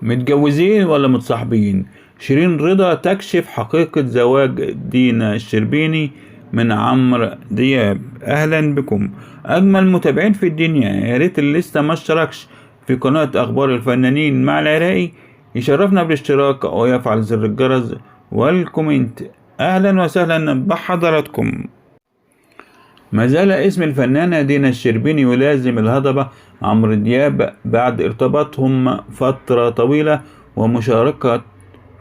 متجوزين ولا متصاحبين؟ شيرين رضا تكشف حقيقة زواج دينا الشربيني من عمرو دياب. أهلا بكم أجمل متابعين في الدنيا. يا ريت اللي لسه ما اشتركش في قناة أخبار الفنانين مع العراقي يشرفنا بالاشتراك ويفعل زر الجرس والكومنت. أهلا وسهلا بحضراتكم. ما زال اسم الفنانة دينا الشربيني يلازم الهضبة عمرو دياب بعد ارتباطهم فترة طويلة ومشاركة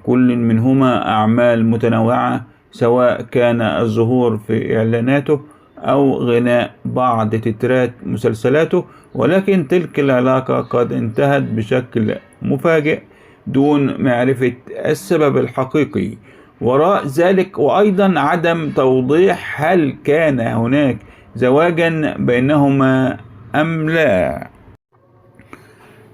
كل منهما أعمال متنوعة، سواء كان الظهور في إعلاناته أو غناء بعض تترات مسلسلاته، ولكن تلك العلاقة قد انتهت بشكل مفاجئ دون معرفة السبب الحقيقي وراء ذلك، وأيضا عدم توضيح هل كان هناك زواجا بينهما أم لا.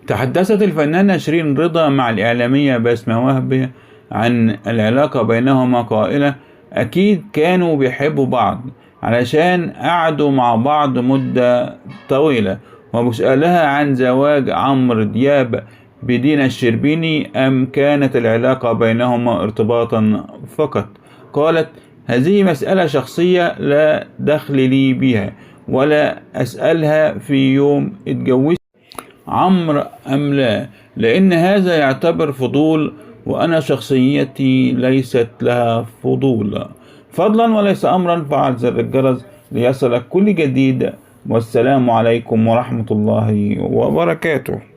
تحدثت الفنانة شيرين رضا مع الإعلامية بسمة وهبي عن العلاقة بينهما قائلة: أكيد كانوا بيحبوا بعض علشان قعدوا مع بعض مدة طويلة. وبسألها عن زواج عمرو دياب بدينا الشربيني أم كانت العلاقة بينهما ارتباطا فقط، قالت: هذه مسألة شخصية لا دخل لي بها، ولا أسألها في يوم اتجوزت عمرو أم لا، لأن هذا يعتبر فضول، وأنا شخصيتي ليست لها فضول. فضلا وليس أمرا، فعل زر الجرس ليصلك كل جديد، والسلام عليكم ورحمة الله وبركاته.